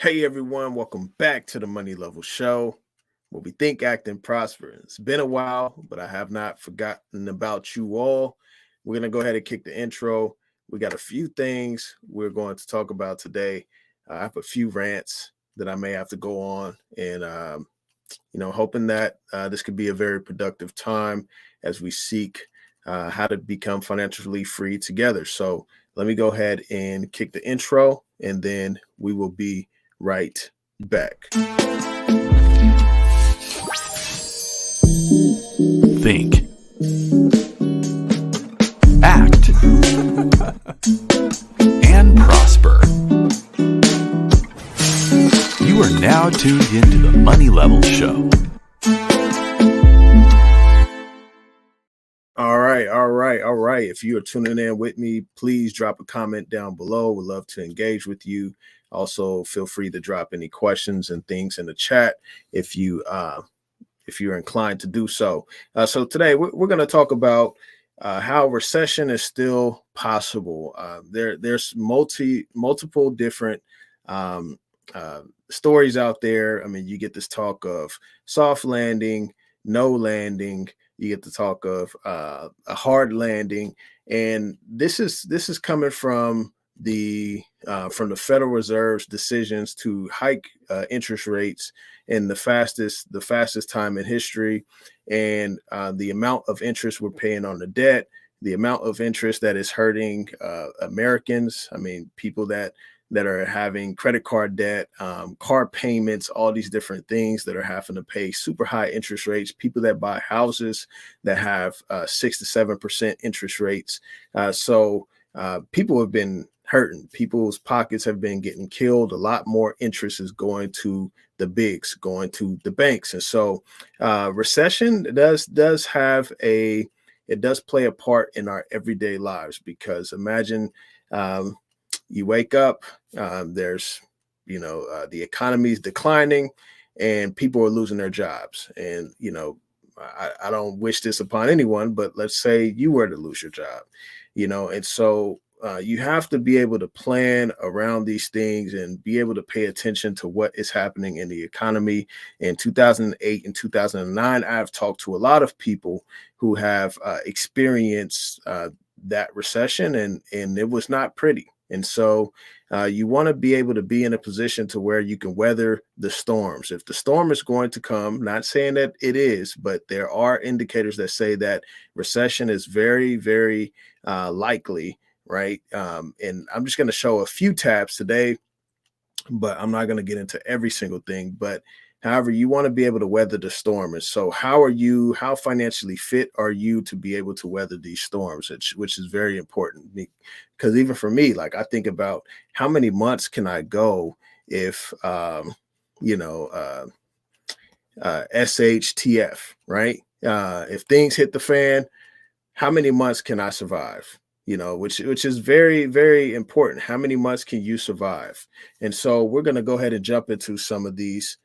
Hey everyone, welcome back to the Money Level Show, where we think, act, and prosper. It's been a while, but I have not forgotten about you all. We're going to go ahead and kick the intro. We got a few things we're going to talk about today. I have a few rants that I may have to go on, and hoping that this could be a very productive time as we seek how to become financially free together. So let me go ahead and kick the intro, and then we will be right back. Think, act, and prosper. You are now tuned into the Money Level Show. All right. If you are tuning in with me, please drop a comment down below. We'd love to engage with you. Also, feel free to drop any questions and things in the chat if you're inclined to do so. So today we're going to talk about how recession is still possible. There's multiple different um, stories out there. I mean, you get this talk of soft landing, no landing. You get the talk of a hard landing, and this is coming from the Federal Reserve's decisions to hike interest rates in the fastest time in history, and the amount of interest we're paying on the debt, the amount of interest that is hurting Americans. I mean, people that are having credit card debt, car payments, all these different things that are having to pay super high interest rates. People that buy houses that have 6 to 7% interest rates. So people have been hurting. People's pockets have been getting killed. A lot more interest is going to the bigs, going to the banks, and so recession does have it does play a part in our everyday lives, because imagine you wake up, there's the economy is declining, and people are losing their jobs, and I don't wish this upon anyone, but let's say you were to lose your job, and so you have to be able to plan around these things and be able to pay attention to what is happening in the economy. In 2008 and 2009, I've talked to a lot of people who have experienced that recession, and it was not pretty. And so you want to be able to be in a position to where you can weather the storms. If the storm is going to come, not saying that it is, but there are indicators that say that recession is very, very likely, right? And I'm just going to show a few tabs today, but I'm not going to get into every single thing. But however, you want to be able to weather the storm. And so how financially fit are you to be able to weather these storms, which is very important. Because even for me, like, I think about how many months can I go if, you know, SHTF, right? If things hit the fan, how many months can I survive? Which is very, very important. How many months can you survive? And so we're going to go ahead and jump into some of these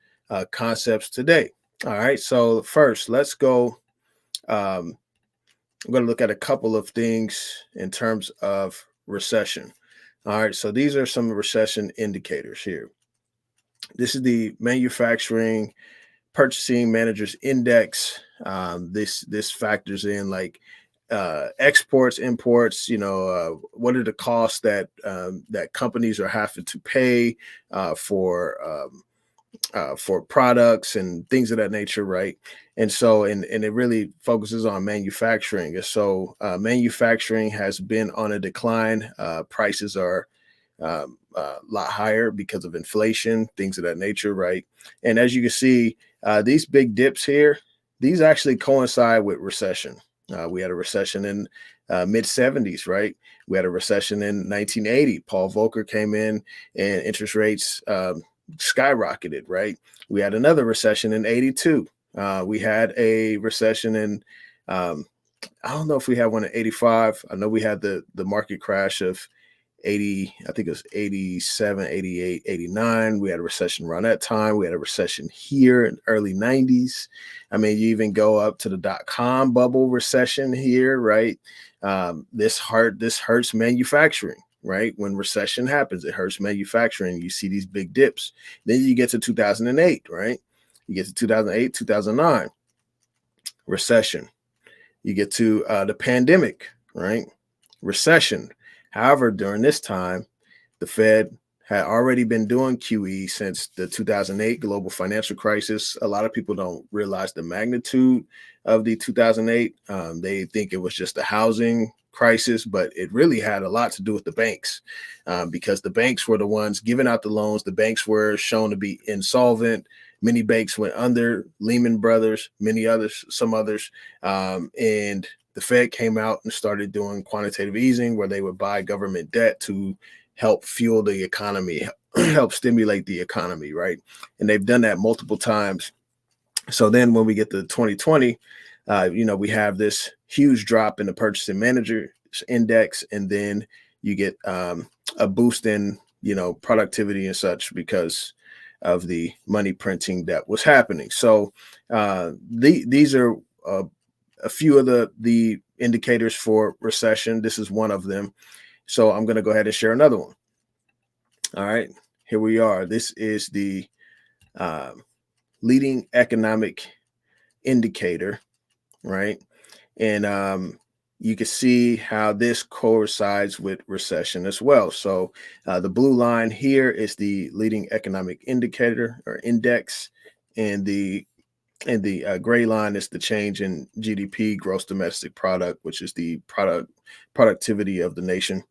concepts today. All right. So first, let's go. I'm going to look at a couple of things in terms of recession. All right. So these are some recession indicators here. This is the manufacturing purchasing managers index. This factors in, like, exports, imports. What are the costs that companies are having to pay for products and things of that nature, right? And so, and it really focuses on manufacturing. And so, manufacturing has been on a decline. Prices are a lot higher because of inflation, things of that nature, right? And as you can see, these big dips here, these actually coincide with recession. We had a recession in mid 70s, right? We had a recession in 1980. Paul Volcker came in and interest rates skyrocketed, right? We had another recession in 82. We had a recession in, I don't know if we had one in 85. I know we had the market crash of 80, I think it was 87, 88, 89. We had a recession around that time. We had a recession here in early 90s. I mean, you even go up to the dot-com bubble recession here, right? This hurts manufacturing. right? When recession happens, it hurts manufacturing. You see these big dips. Then you get to 2008, right? You get to 2008, 2009, recession. You get to the pandemic, right? Recession. However, during this time, the Fed had already been doing QE since the 2008 global financial crisis. A lot of people don't realize the magnitude of the 2008. They think it was just a housing crisis, but it really had a lot to do with the banks, because the banks were the ones giving out the loans. The banks were shown to be insolvent. Many banks went under, Lehman Brothers, many others, some others. And the Fed came out and started doing quantitative easing, where they would buy government debt to help fuel the economy, help stimulate the economy, right? And they've done that multiple times. So then when we get to 2020, we have this huge drop in the purchasing managers index, and then you get a boost in, productivity and such because of the money printing that was happening. So these are a few of the indicators for recession. This is one of them. So I'm going to go ahead and share another one. All right, here we are. This is the leading economic indicator, right? And you can see how this coincides with recession as well. So the blue line here is the leading economic indicator or index, and the gray line is the change in GDP, gross domestic product, which is the productivity of the nation.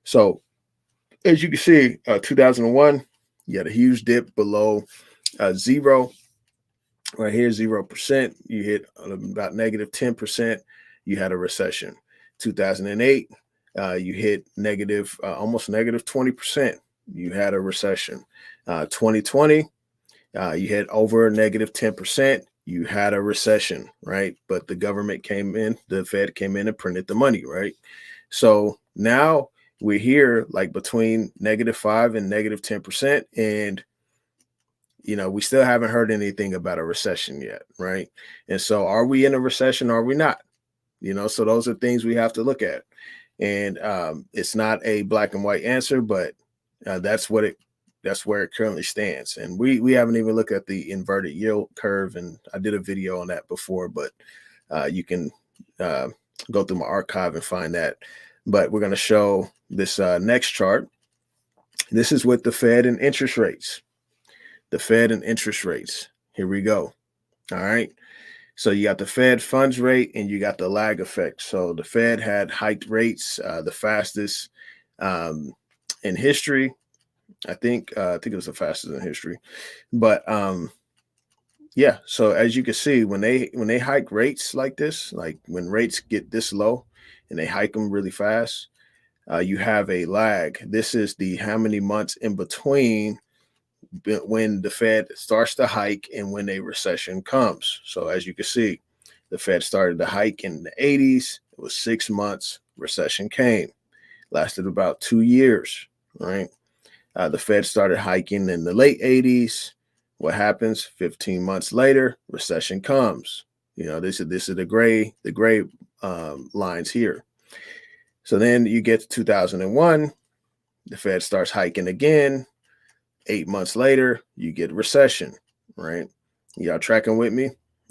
So as you can see, 2001, you had a huge dip below zero. Right here, 0%. You hit about negative 10%. You had a recession. 2008, you hit negative, almost negative 20%. You had a recession. 2020, you hit over negative 10%. You had a recession, right? But the government came in, the Fed came in and printed the money, right? So now we're here like between -5 and negative 10%. And we still haven't heard anything about a recession yet, right? And so are we in a recession or are we not? So those are things we have to look at. And it's not a black and white answer, but that's where it currently stands. And we haven't even looked at the inverted yield curve. And I did a video on that before, but you can go through my archive and find that. But we're going to show this next chart. This is with the Fed and interest rates. The Fed and interest rates. Here we go. All right. So you got the Fed funds rate and you got the lag effect. So the Fed had hiked rates the fastest in history. I think it was the fastest in history. But yeah, so as you can see, when they hike rates like this, like when rates get this low and they hike them really fast, you have a lag. This is the how many months in between when the Fed starts to hike and when a recession comes. So as you can see, the Fed started to hike in the 80s. It was 6 months. Recession came. Lasted about 2 years, right? The Fed started hiking in the late 80s. What happens? 15 months later, recession comes. This is the gray lines here. So then you get to 2001. The Fed starts hiking again. 8 months later, you get recession, right? Y'all tracking with me?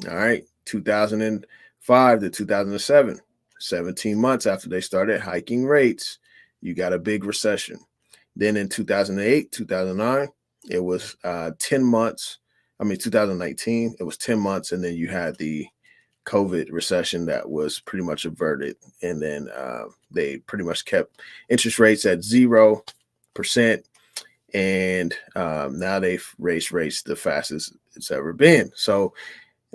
All right. 2005 to 2007, 17 months after they started hiking rates, you got a big recession. Then in 2008, 2009, it was 10 months. 2019, it was 10 months. And then you had the COVID recession that was pretty much averted. And then they pretty much kept interest rates at 0%. And now they've raised rates the fastest it's ever been. So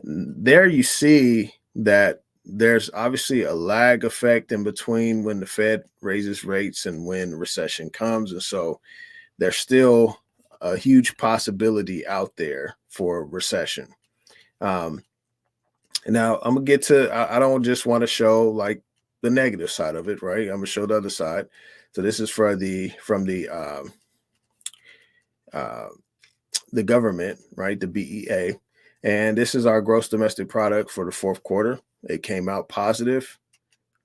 there you see that there's obviously a lag effect in between when the Fed raises rates and when recession comes. And so there's still a huge possibility out there for recession. And now I'm going to get to, I don't just want to show like the negative side of it, right? I'm going to show the other side. So this is from the government, right? The BEA. And this is our gross domestic product for the fourth quarter. It came out positive,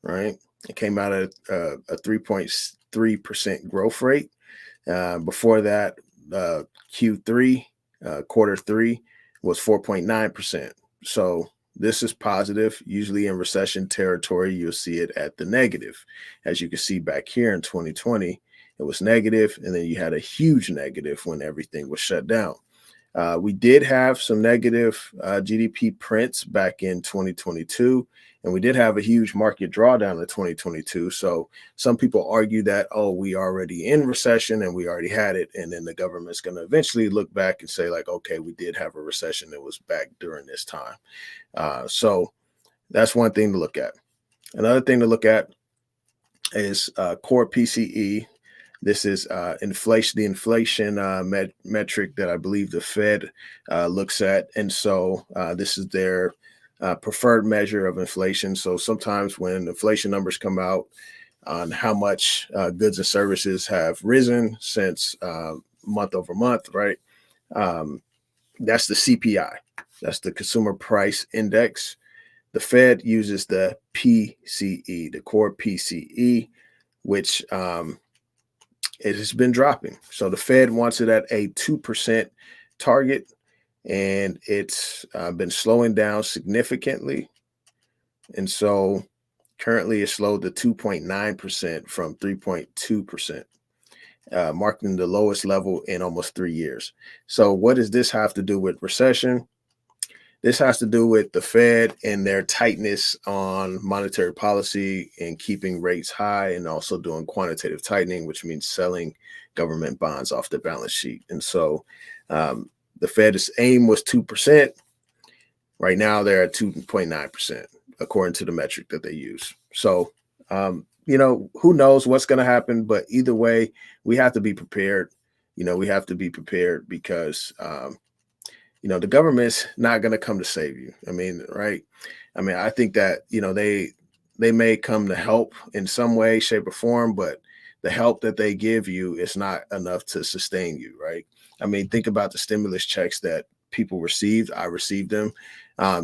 right? It came out at a 3.6 3% growth rate. Before that, Q3, quarter three was 4.9%. So this is positive. Usually in recession territory, you'll see it at the negative. As you can see back here in 2020, it was negative, and then you had a huge negative when everything was shut down. We did have some negative GDP prints back in 2022, and we did have a huge market drawdown in 2022. So some people argue that, oh, we already in recession and we already had it, and then the government's going to eventually look back and say, like, okay, we did have a recession that was back during this time. So that's one thing to look at. Another thing to look at is core PCE. This is inflation, the inflation metric that I believe the Fed looks at. And so this is their preferred measure of inflation. So sometimes when inflation numbers come out on how much goods and services have risen since month over month, right? That's the CPI. That's the Consumer Price Index. The Fed uses the PCE, the core PCE, which it has been dropping. So the Fed wants it at a 2% target, and it's been slowing down significantly. And so currently it's slowed to 2.9% from 3.2%, marking the lowest level in almost 3 years. So what does this have to do with recession? This has to do with the Fed and their tightness on monetary policy and keeping rates high, and also doing quantitative tightening, which means selling government bonds off the balance sheet. And so the Fed's aim was 2%. Right now, they're at 2.9%, according to the metric that they use. So, who knows what's going to happen, but either way, we have to be prepared. We have to be prepared because the government's not going to come to save you. I mean, right? I mean, I think that, they may come to help in some way, shape, or form, but the help that they give you is not enough to sustain you, right? I mean, think about the stimulus checks that people received. I received them.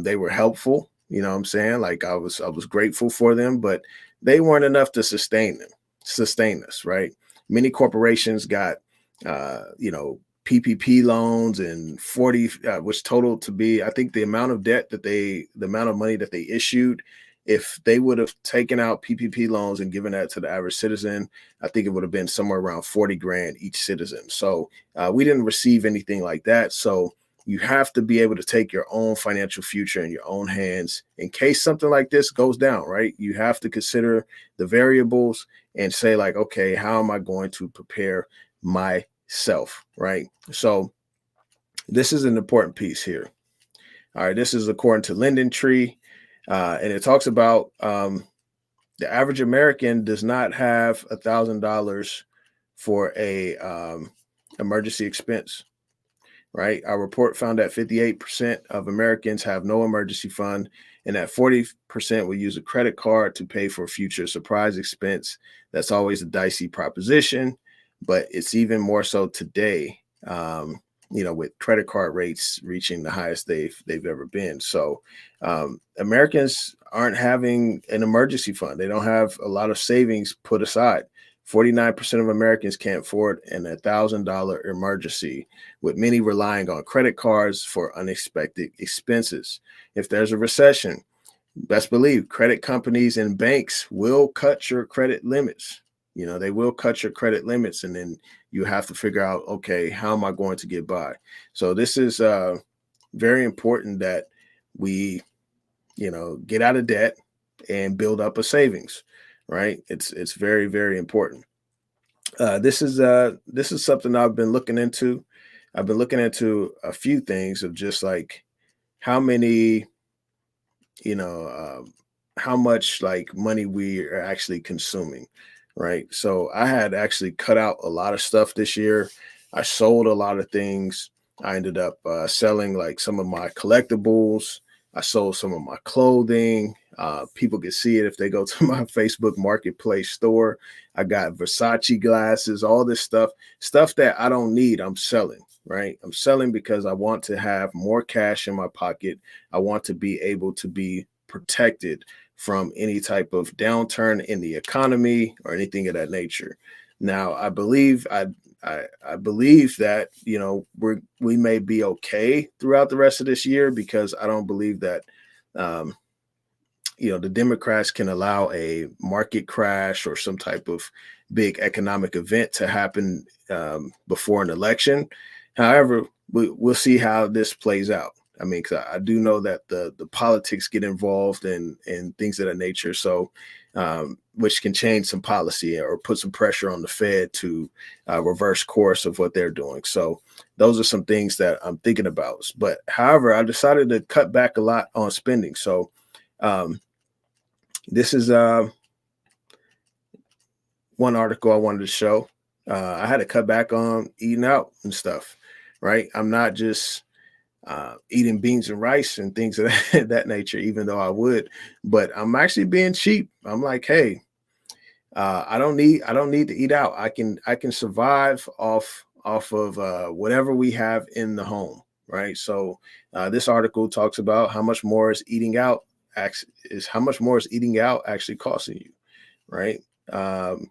They were helpful. You know what I'm saying? Like I was grateful for them, but they weren't enough to sustain us, right? Many corporations got, PPP loans and 40, which totaled to be, I think the amount of money that they issued, if they would have taken out PPP loans and given that to the average citizen, I think it would have been somewhere around 40 grand each citizen. So we didn't receive anything like that. So you have to be able to take your own financial future in your own hands in case something like this goes down, right? You have to consider the variables and say, like, okay, how am I going to prepare myself, right? So this is an important piece here. All right, this is according to Linden Tree, and it talks about the average American does not have $1,000 for a emergency expense. Right. Our report found that 58% of Americans have no emergency fund, and that 40% will use a credit card to pay for a future surprise expense. That's always a dicey proposition, but it's even more so today, with credit card rates reaching the highest they've ever been. So Americans aren't having an emergency fund. They don't have a lot of savings put aside. 49% of Americans can't afford an $1,000 emergency, with many relying on credit cards for unexpected expenses. If there's a recession, best believe credit companies and banks will cut your credit limits. They will cut your credit limits, and then you have to figure out, okay, how am I going to get by? So this is very important that we, get out of debt and build up a savings. Right. It's very, very important. This is something I've been looking into. I've been looking into a few things of just like how many, how much like money we are actually consuming. Right. So I had actually cut out a lot of stuff this year. I sold a lot of things. I ended up selling like some of my collectibles. I sold some of my clothing. People can see it if they go to my Facebook Marketplace store. I got Versace glasses, all this stuff that I don't need. I'm selling, right? I'm selling because I want to have more cash in my pocket. I want to be able to be protected from any type of downturn in the economy or anything of that nature. Now, I believe that we may be okay throughout the rest of this year, because I don't believe that um, the Democrats can allow a market crash or some type of big economic event to happen before an election. However, we'll see how this plays out. I mean, because I do know that the politics get involved and things of that nature. So, which can change some policy or put some pressure on the Fed to reverse course of what they're doing. So, those are some things that I'm thinking about. But however, I decided to cut back a lot on spending. So, um, this is one article I wanted to show. I had to cut back on eating out and stuff, right? I'm not just eating beans and rice and things of that nature, even though I would, but I'm actually being cheap. I'm like, hey, I don't need to eat out. I can survive off of whatever we have in the home, right? So this article talks about how much more is eating out actually costing you, right? Um,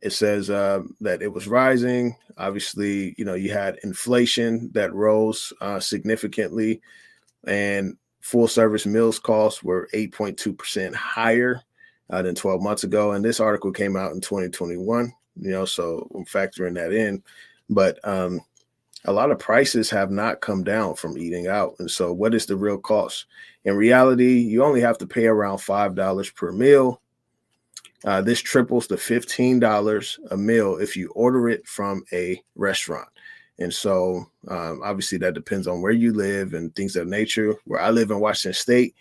it says that it was rising. Obviously, you had inflation that rose significantly, and full service meals costs were 8.2% higher than 12 months ago. And this article came out in 2021, so I'm factoring that in. But a lot of prices have not come down from eating out. And so what is the real cost? In reality, you only have to pay around $5 per meal. This triples to $15 a meal if you order it from a restaurant. And so obviously that depends on where you live and things of that nature. Where I live in Washington State,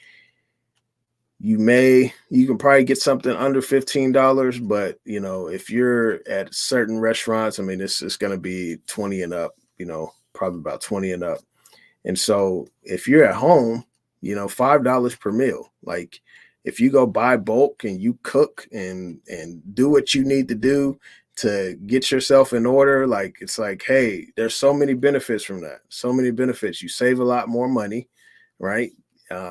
you can probably get something under $15, but if you're at certain restaurants, I mean, it's going to be 20 and up, probably about 20 and up. And so if you're at home, $5 per meal. Like, if you go buy bulk and you cook and do what you need to do to get yourself in order, like, it's like, hey, there's so many benefits from that. So many benefits. You save a lot more money, right?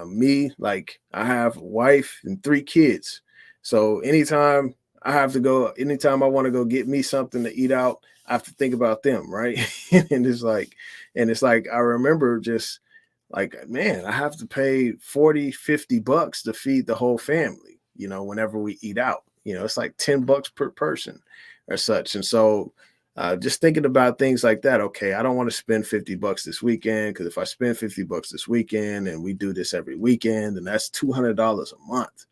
Me, like, I have a wife and 3 kids. So anytime I want to go get me something to eat out, I have to think about them, right? and it's like I remember just like, man, I have to pay 40, $50 to feed the whole family, whenever we eat out. It's like $10 per person or such. And so just thinking about things like that, okay, I don't want to spend $50 this weekend, because if I spend $50 this weekend and we do this every weekend, then that's $200 a month,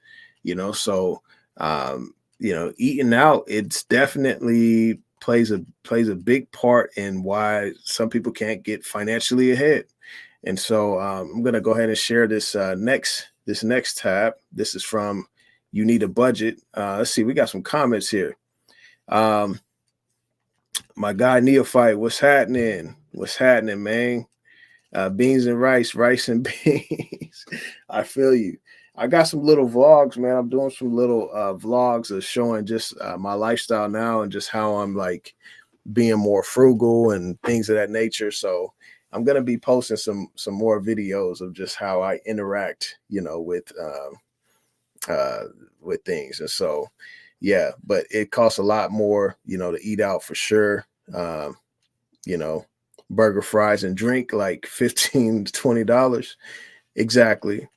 so eating out, it's definitely plays a big part in why some people can't get financially ahead. And so I'm going to go ahead and share this next tab. This is from You Need a Budget. Let's see, we got some comments here. My guy Neophyte, what's happening? What's happening, man? Beans and rice and beans. I feel you. I got some little vlogs, man. I'm doing some little vlogs of showing just my lifestyle now and just how I'm like being more frugal and things of that nature. So I'm gonna be posting some more videos of just how I interact, with things. And so, yeah, but it costs a lot more, to eat out for sure. You know, burger, fries, and drink like $15 to $20. Exactly.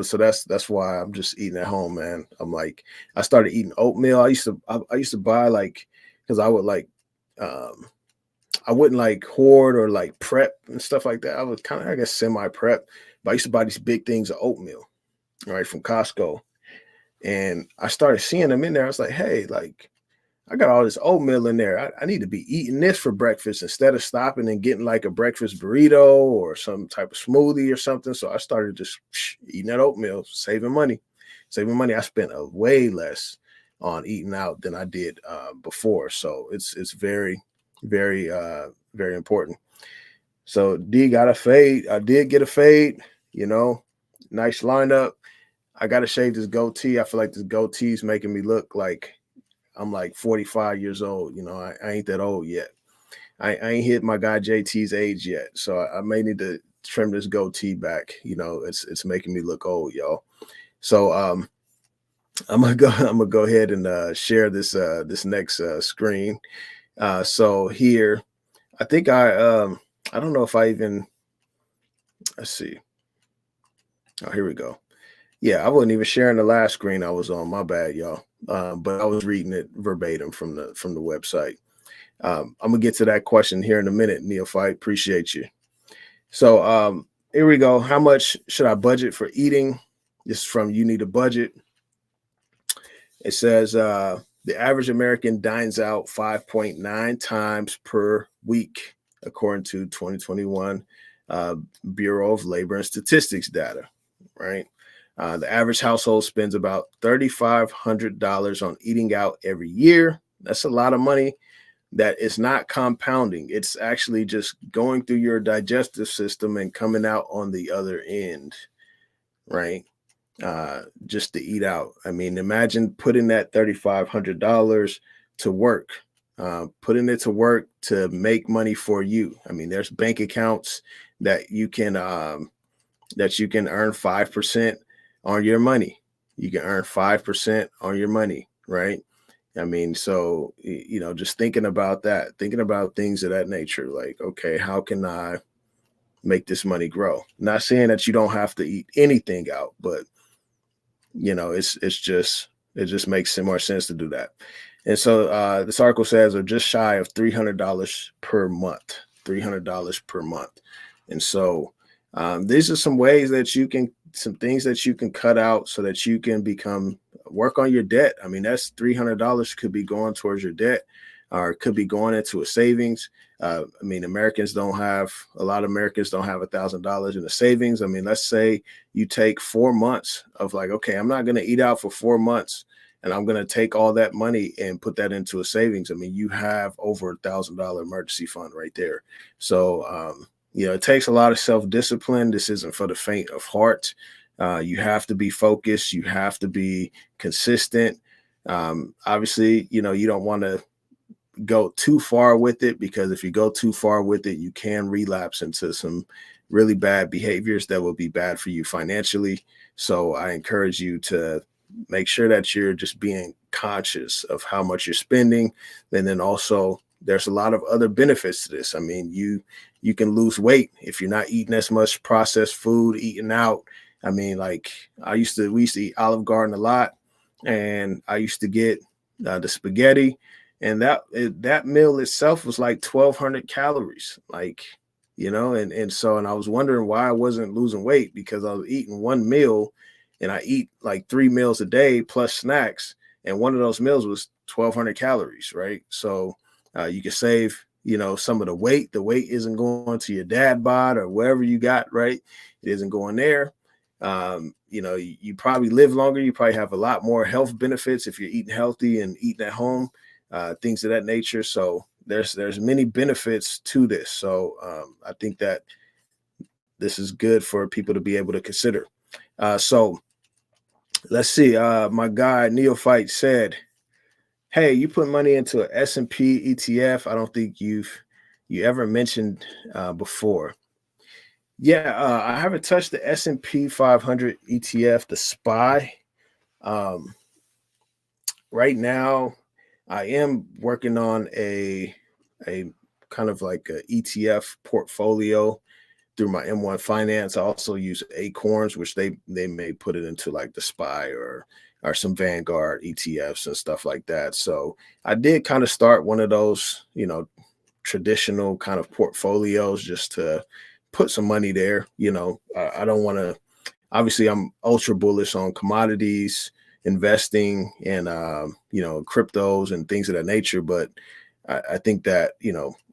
So that's why I'm just eating at home, man. I'm like, I started eating oatmeal. I used to buy, like, because I would like I wouldn't like hoard or like prep and stuff like that. I was kind of, I guess, semi prep, but I used to buy these big things of oatmeal, right, from Costco. And I started seeing them in there. I was like, hey, like, I got all this oatmeal in there. I need to be eating this for breakfast instead of stopping and getting like a breakfast burrito or some type of smoothie or something. So I started just eating that oatmeal, saving money. I spent a way less on eating out than I did before. So it's very, very, very important. So D got a fade. I did get a fade, nice lineup. I got to shave this goatee. I feel like this goatee is making me look like I'm like 45 years old. I ain't that old yet. I ain't hit my guy JT's age yet. So I may need to trim this goatee back. It's making me look old, y'all. So I'm gonna go ahead and share this next screen. So here, I think I don't know if I even, let's see. Oh, here we go. Yeah, I wasn't even sharing the last screen I was on. My bad, y'all. But I was reading it verbatim from the website. I'm gonna get to that question here in a minute, Neophyte. Appreciate you. So here we go. How much should I budget for eating? This is from You Need a Budget. It says the average American dines out 5.9 times per week, according to 2021 uh, Bureau of Labor and Statistics data, right? The average household spends about $3,500 on eating out every year. That's a lot of money that is not compounding. It's actually just going through your digestive system and coming out on the other end, right? Just to eat out. I mean, imagine putting that $3,500 to work, putting it to work to make money for you. I mean, there's bank accounts that you can earn 5% on your money. You can earn 5% on your money, right? I mean, so just thinking about that, thinking about things of that nature, like, okay, how can I make this money grow? Not saying that you don't have to eat anything out, but it just makes more sense to do that. And so this article says are just shy of $300 per month, $300 per month. And so these are some ways that some things that you can cut out so that you can work on your debt. I mean, that's $300 could be going towards your debt, or it could be going into a savings. I mean, a lot of Americans don't have $1,000 in the savings. I mean, let's say you take 4 months of like, okay, I'm not going to eat out for 4 months, and I'm going to take all that money and put that into a savings. I mean, you have over $1,000 emergency fund right there. So, it takes a lot of self-discipline. This isn't for the faint of heart. You have to be focused. You have to be consistent. Obviously, you don't want to go too far with it, because if you go too far with it, you can relapse into some really bad behaviors that will be bad for you financially. So I encourage you to make sure that you're just being conscious of how much you're spending. And then also there's a lot of other benefits to this. I mean, you can lose weight if you're not eating as much processed food, eating out. I mean, like we used to eat Olive Garden a lot, and I used to get the spaghetti, and that meal itself was like 1,200 calories, like, and I was wondering why I wasn't losing weight, because I was eating one meal, and I eat like 3 meals a day plus snacks, and one of those meals was 1,200 calories, right? So you can save some of the weight. The weight isn't going to your dad bod or wherever you got, right? It isn't going there. You probably live longer. You probably have a lot more health benefits if you're eating healthy and eating at home, things of that nature. So there's many benefits to this. So I think that this is good for people to be able to consider. So let's see. My guy Neophyte said, "Hey, you put money into an S&P ETF. I don't think you ever mentioned before." Yeah, I haven't touched the S&P 500 ETF, the SPY. Um, right now, I am working on a kind of like a ETF portfolio through my M1 Finance. I also use Acorns, which they may put it into like the SPY or some Vanguard ETFs and stuff like that. So I did kind of start one of those, traditional kind of portfolios just to put some money there. I don't want to, obviously I'm ultra bullish on commodities, investing, and cryptos and things of that nature. But I think that,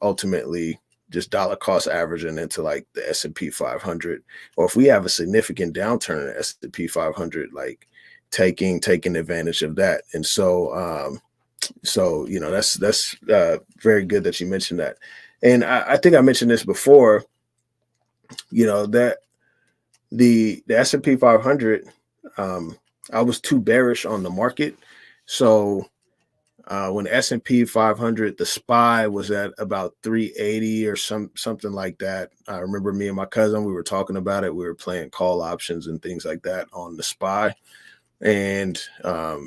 ultimately just dollar cost averaging into like the S&P 500, or if we have a significant downturn in the S&P 500, like taking advantage of that. And so that's very good that you mentioned that. And I think I mentioned this before, that the S&P 500, I was too bearish on the market. So when S&P 500, the SPY was at about 380 or something like that. I remember me and my cousin, we were talking about it. We were playing call options and things like that on the SPY. And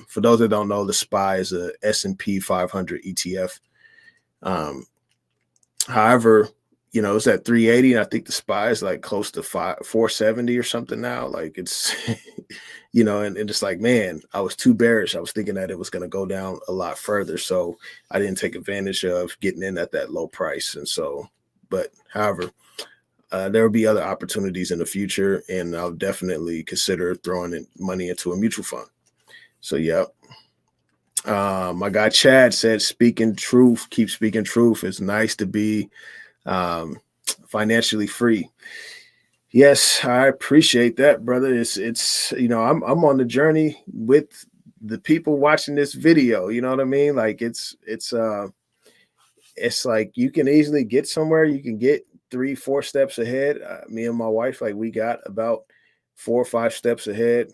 for those that don't know, the SPY is a S&P 500 ETF. Um, However, it's at 380, and I think the SPY is like close to 470 or something now. Like it's, and it's like, man, I was too bearish. I was thinking that it was going to go down a lot further. So I didn't take advantage of getting in at that low price. And so, but however, there will be other opportunities in the future, and I'll definitely consider throwing money into a mutual fund. So, yeah. My guy Chad said, speaking truth, keep speaking truth. It's nice to be financially free. Yes, I appreciate that, brother. It's I'm on the journey with the people watching this video. You know what I mean? Like it's like you can easily get somewhere. You can get 3-4 steps ahead. Me and my wife, like we got about 4 or 5 steps ahead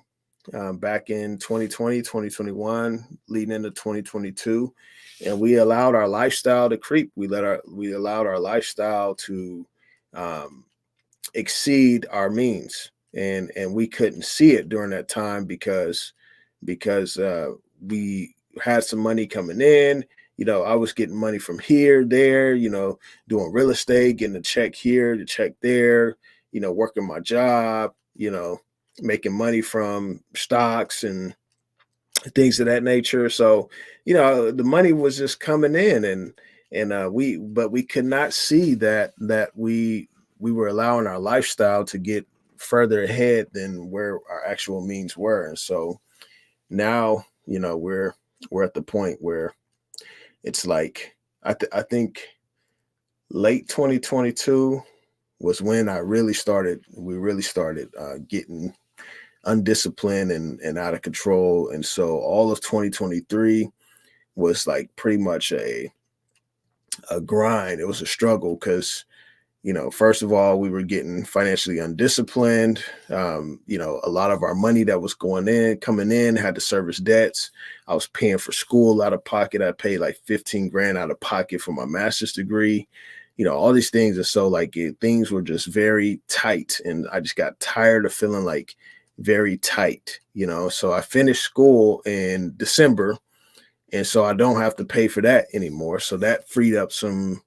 back in 2020, 2021, leading into 2022. And we allowed our lifestyle to creep. We allowed our lifestyle to exceed our means. And we couldn't see it during that time because we had some money coming in. I was getting money from here, there, doing real estate, getting a check here, the check there, working my job, making money from stocks and things of that nature. So, the money was just coming in, and we could not see that we were allowing our lifestyle to get further ahead than where our actual means were. And so now, we're at the point where it's like I think late 2022 was when we really started getting undisciplined and out of control. And so all of 2023 was like pretty much a grind. It was a struggle because, first of all, we were getting financially undisciplined. A lot of our money that was coming in had to service debts. I was paying for school out of pocket. I paid like 15 grand out of pocket for my master's degree, all these things. And so like things were just very tight, and I just got tired of feeling like very tight, so I finished school in December, and so I don't have to pay for that anymore. So that freed up some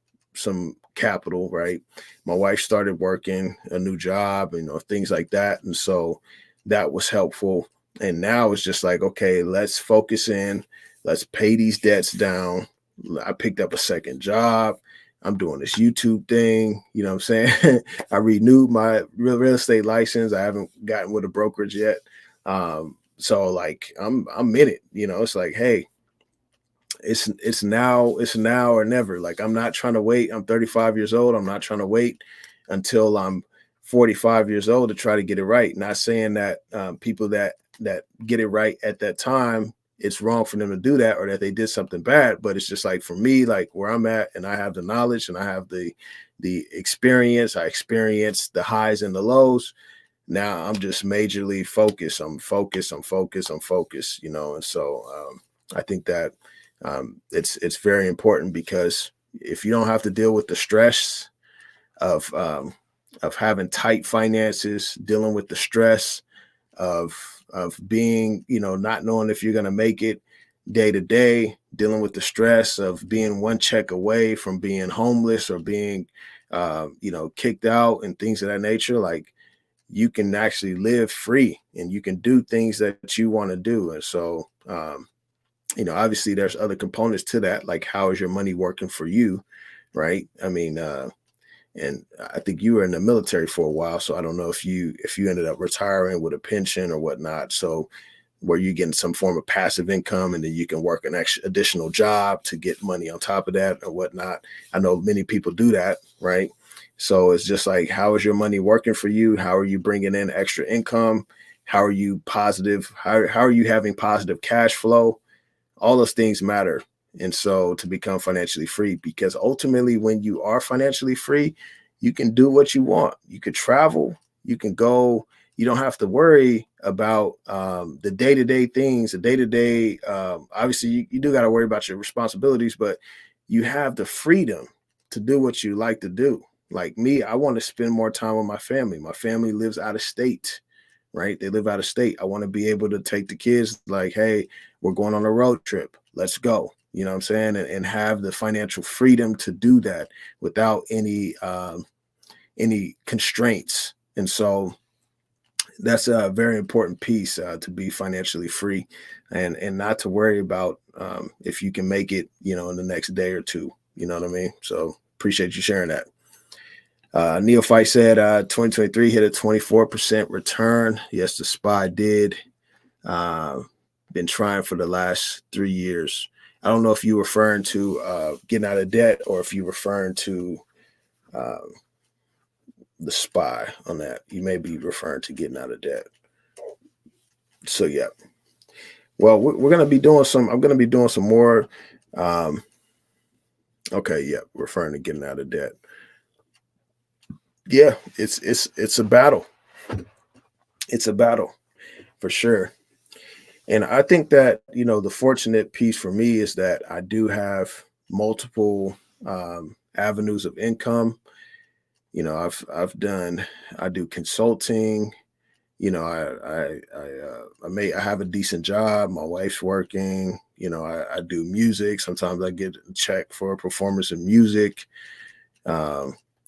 capital, right? My wife started working a new job, things like that. And so that was helpful. And now it's just like, okay, let's focus in, let's pay these debts down. I picked up a second job. I'm doing this YouTube thing. You know what I'm saying? I renewed my real estate license. I haven't gotten with a brokerage yet. So like I'm in it, it's like, hey, it's now or never. Like, I'm not trying to wait. I'm 35 years old. I'm not trying to wait until I'm 45 years old to try to get it right. Not saying that people that get it right at that time, it's wrong for them to do that or that they did something bad. But it's just like, for me, like where I'm at, and I have the knowledge and I have the experience. I experienced the highs and the lows. Now I'm just majorly focused. I'm focused. And so I think that it's very important, because if you don't have to deal with the stress of having tight finances, dealing with the stress of being, not knowing if you're going to make it day to day, dealing with the stress of being one check away from being homeless or being, kicked out and things of that nature, like, you can actually live free and you can do things that you want to do. And so, obviously there's other components to that, like how is your money working for you, right? I mean, and I think you were in the military for a while, so I don't know if you ended up retiring with a pension or whatnot. So where you getting some form of passive income, and then you can work an additional job to get money on top of that or whatnot. I know many people do that, right? So it's just like, how is your money working for you? How are you bringing in extra income? How are you positive? How are you having positive cash flow? All those things matter. And so to become financially free, because ultimately when you are financially free, you can do what you want. You could travel, you can go, you don't have to worry about the day-to-day things, the day-to-day. Obviously, you do got to worry about your responsibilities, but you have the freedom to do what you like to do. Like me, I want to spend more time with my family. My family lives out of state, right? They live out of state. I want to be able to take the kids like, hey, we're going on a road trip. Let's go. You know what I'm saying? And have the financial freedom to do that without any constraints. And so that's a very important piece, to be financially free and not to worry about if you can make it, in the next day or two. You know what I mean? So appreciate you sharing that. Neophyte said 2023 hit a 24% return. Yes, the SPY did. Been trying for the last 3 years. I don't know if you're referring to getting out of debt or if you're referring to uh, the SPY on that. You may be referring to getting out of debt. So, yeah. Well, we're going to be doing I'm going to be doing some more. Okay. Yeah. Referring to getting out of debt. Yeah. It's a battle. It's a battle for sure. And I think that, the fortunate piece for me is that I do have multiple avenues of income. I do consulting. I have a decent job. My wife's working. I do music. Sometimes I get a check for a performance in music.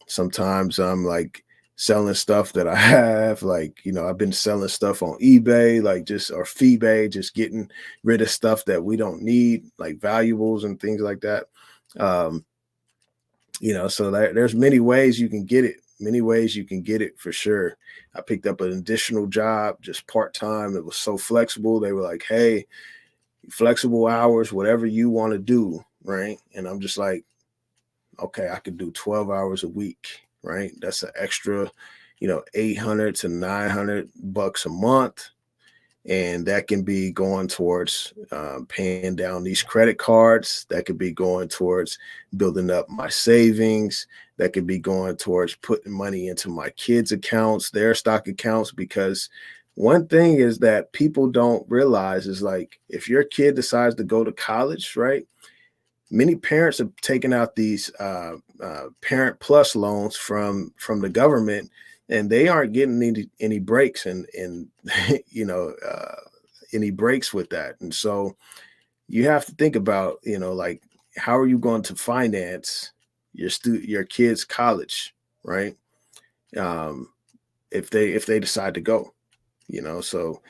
Sometimes I'm like selling stuff that I have. Like, I've been selling stuff on eBay, or Feebay, just getting rid of stuff that we don't need, like valuables and things like that. So there's many ways you can get it for sure. I picked up an additional job, just part-time. It was so flexible. They were like, hey, flexible hours, whatever you want to do. Right. And I'm just like, okay, I could do 12 hours a week. Right. That's an extra, $800 to $900 a month. And that can be going towards paying down these credit cards. That could be going towards building up my savings. That could be going towards putting money into my kids' accounts, their stock accounts. Because one thing is that people don't realize is like, if your kid decides to go to college, right? Many parents have taken out these Parent Plus loans from the government, and they aren't getting any breaks and any breaks with that. And so you have to think about, like, how are you going to finance your kids' college, right? If they decide to go, so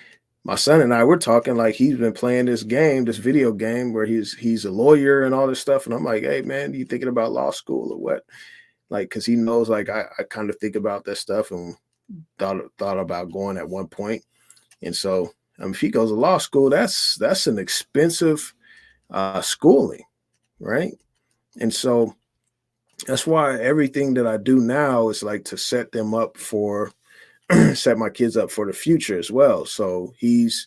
my son and I, we're talking like he's been playing this video game where he's a lawyer and all this stuff. And I'm like, hey man, you thinking about law school or what? Like, cause he knows like I kind of think about that stuff and thought about going at one point. And so if he goes to law school, that's an expensive schooling, right? And so that's why everything that I do now is like to set them up for set my kids up for the future as well. So he's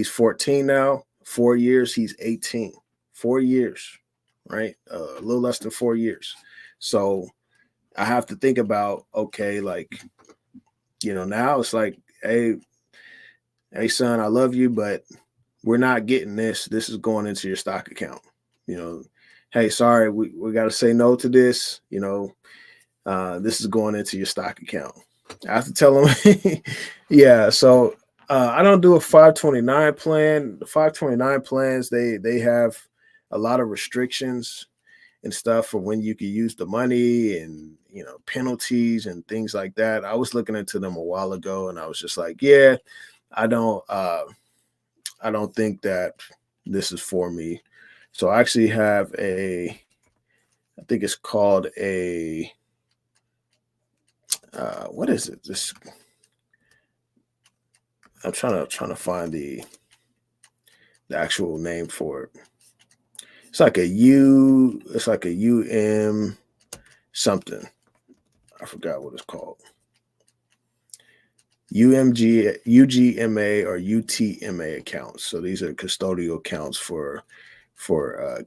14 now, 4 years, he's 18, 4 years, right? A little less than 4 years. So I have to think about, okay, like, now it's like, hey son, I love you, but we're not getting this. This is going into your stock account. Hey, sorry, we got to say no to this. This is going into your stock account. I have to tell them, yeah. So I don't do a 529 plan. The 529 plans, they have a lot of restrictions and stuff for when you can use the money and, penalties and things like that. I was looking into them a while ago and I was just like, yeah, I don't think that this is for me. So I actually have I think it's called what is it? I'm trying to find the actual name for it. It's like a UM something. I forgot what it's called. UGMA or UTMA accounts. So these are custodial accounts for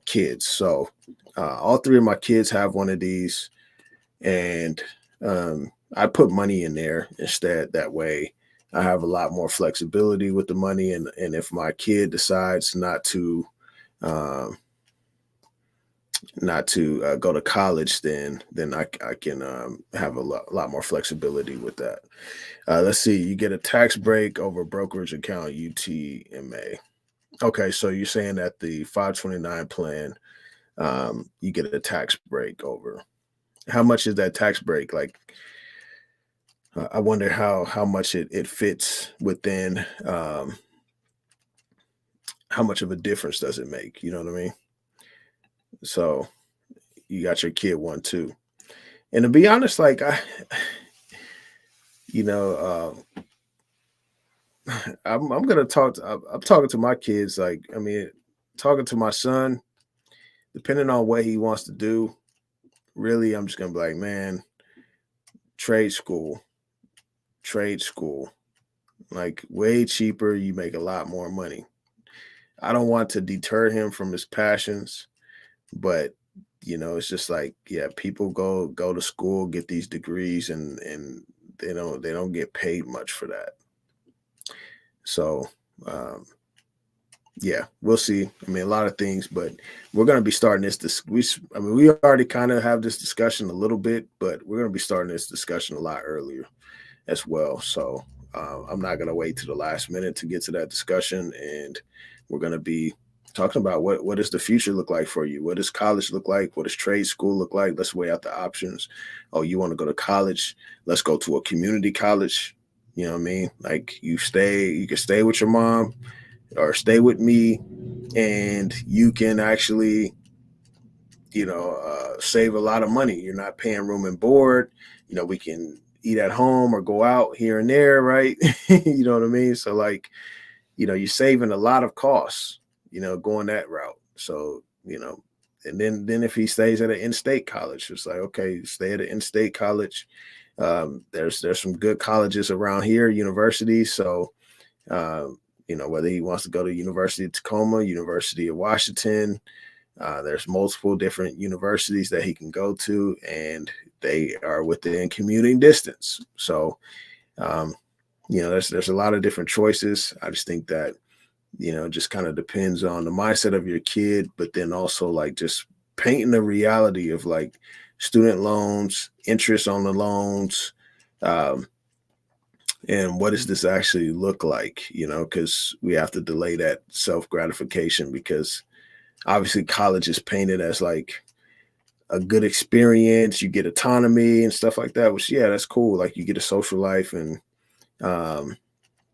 kids. So all three of my kids have one of these, and I put money in there instead. That way I have a lot more flexibility with the money. And if my kid decides not to not to go to college, then I can have a lot more flexibility with that. Let's see. You get a tax break over brokerage account UTMA. Okay, so you're saying that the 529 plan, you get a tax break over. How much is that tax break? Like, I wonder how much it fits within. How much of a difference does it make? You know what I mean? So you got your kid one too. And to be honest, like you know, I'm gonna talk. I'm talking to my kids. Like, I mean, talking to my son, depending on what he wants to do. Really, I'm just gonna be like, man, trade school, trade school, like way cheaper. You make a lot more money. I don't want to deter him from his passions, but it's just like, yeah, people go to school, get these degrees, and they don't get paid much for that. So, um, yeah, we'll see. I mean, a lot of things, but we're going to be starting I mean, we already kind of have this discussion a little bit, but we're going to be starting this discussion a lot earlier as well. So I'm not going to wait to the last minute to get to that discussion, and we're going to be talking about what does the future look like for you? What does college look like? What does trade school look like? Let's weigh out the options. Oh, you want to go to college? Let's go to a community college. You know what I mean? Like, you can stay with your mom or stay with me, and you can actually save a lot of money. You're not paying room and board. We can eat at home or go out here and there, right? You know what I mean? So, like, you're saving a lot of costs, going that route. So, and then if he stays at an in-state college, it's like, okay, stay at an in-state college. There's some good colleges around here, universities. So, whether he wants to go to University of Tacoma, University of Washington, there's multiple different universities that he can go to, and they are within commuting distance. So, um, there's a lot of different choices. I just think that it just kind of depends on the mindset of your kid, but then also, like, just painting the reality of, like, student loans, interest on the loans, um, and what does this actually look like? Because we have to delay that self gratification, because obviously college is painted as like a good experience. You get autonomy and stuff like that, which, yeah, that's cool. Like, you get a social life and um,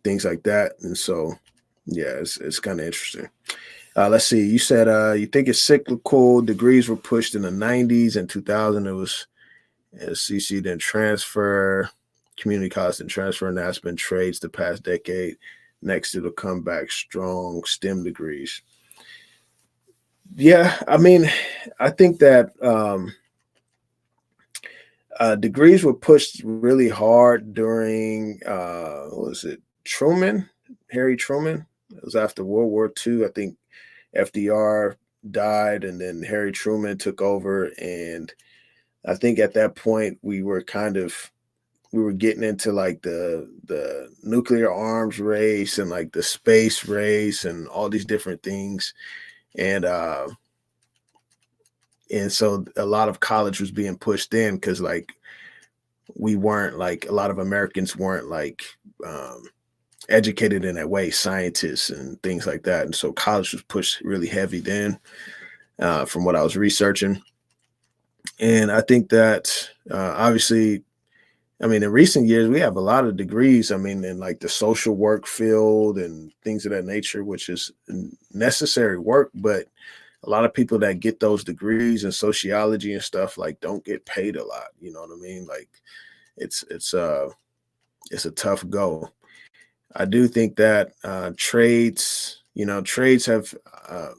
things like that. And so, yeah, it's kind of interesting. Let's see. You said you think it's cyclical. Degrees were pushed in the 90s and 2000. It was CC, then transfer, community college, then transfer, and that's been trades the past decade. Next, it'll come back strong. STEM degrees. Yeah, I mean, I think that degrees were pushed really hard during what was it, Truman, Harry Truman. It was after World War II. I think FDR died, and then Harry Truman took over. And I think at that point we were getting into like the nuclear arms race and like the space race and all these different things. And so a lot of college was being pushed in, because, like, we weren't, like, a lot of Americans weren't, like, educated in that way, scientists and things like that. And so college was pushed really heavy then, from what I was researching. And I think that obviously, I mean, in recent years, we have a lot of degrees. I mean, in like the social work field and things of that nature, which is necessary work. But a lot of people that get those degrees in sociology and stuff, like, don't get paid a lot. You know what I mean? Like, it's it's uh it's a tough go. I do think that trades have,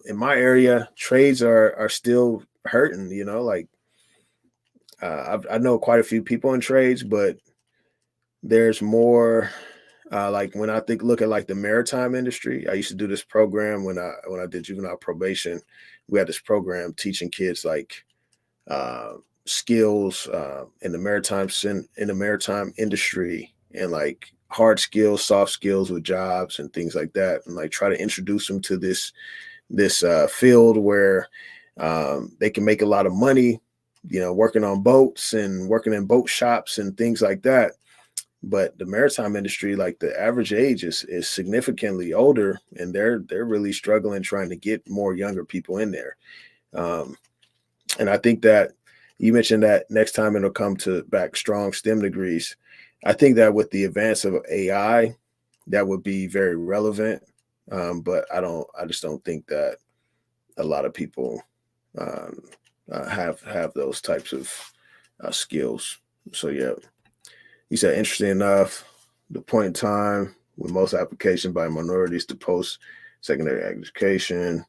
in my area, trades are still hurting. Like, I know quite a few people in trades, but there's more. Like, when I look at like the maritime industry, I used to do this program when I did juvenile probation. We had this program teaching kids, like, uh, skills in the maritime industry, and like hard skills, soft skills with jobs and things like that, and like try to introduce them to this field where They can make a lot of money, working on boats and working in boat shops and things like that. But the maritime industry, like the average age is significantly older, and they're really struggling trying to get more younger people in there. Um, and I think that you mentioned that next time it'll come to back strong STEM degrees. I think that with the advance of AI, that would be very relevant. But I just don't think that a lot of people um, have those types of skills. So yeah, you said interesting enough. The point in time with most application by minorities to post secondary education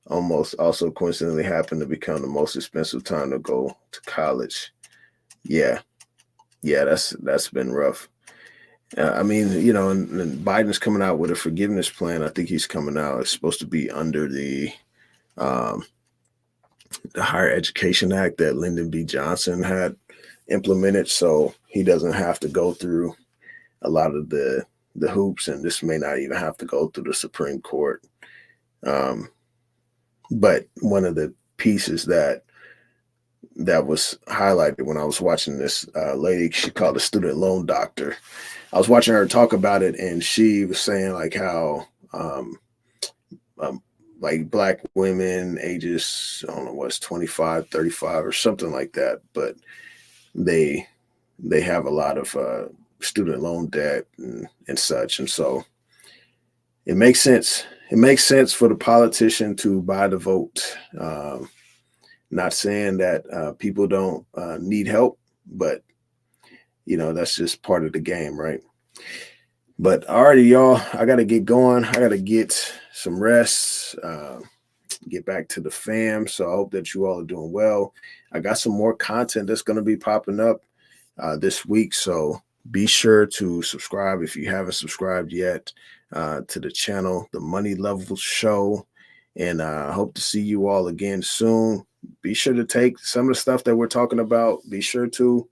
almost also coincidentally happened to become the most expensive time to go to college. Yeah, yeah, that's been rough. I mean, and Biden's coming out with a forgiveness plan. I think he's coming out. It's supposed to be under um, the Higher Education Act that Lyndon B. Johnson had implemented, so he doesn't have to go through a lot of the hoops, and this may not even have to go through the Supreme Court. Um, but one of the pieces that was highlighted when I was watching this lady, she called a student loan doctor. I was watching her talk about it, and she was saying like how um, like black women ages, I don't know what's 25, 35 or something like that, but they they have a lot of student loan debt and such. And so it makes sense. It makes sense for the politician to buy the vote. Not saying that people don't need help, but that's just part of the game, right? But alrighty, y'all, I gotta get going. I gotta get some rest. Get back to the fam. So I hope that you all are doing well. I got some more content that's going to be popping up this week. So be sure to subscribe if you haven't subscribed yet to the channel, The Money Level Show. And I hope to see you all again soon. Be sure to take some of the stuff that we're talking about. Be sure to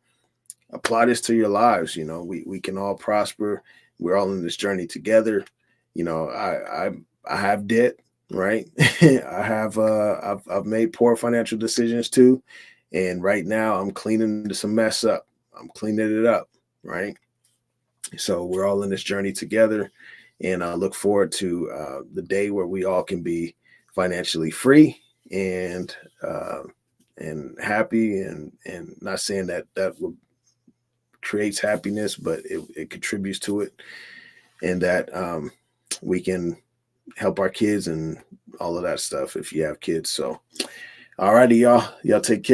apply this to your lives. We can all prosper. We're all in this journey together. I have debt, right? I've made poor financial decisions too. And right now I'm cleaning some mess up. I'm cleaning it up, right? So we're all in this journey together. And I look forward to the day where we all can be financially free and happy, and not saying that will creates happiness, but it contributes to it, and that we can help our kids and all of that stuff if you have kids. So, all righty, y'all take care.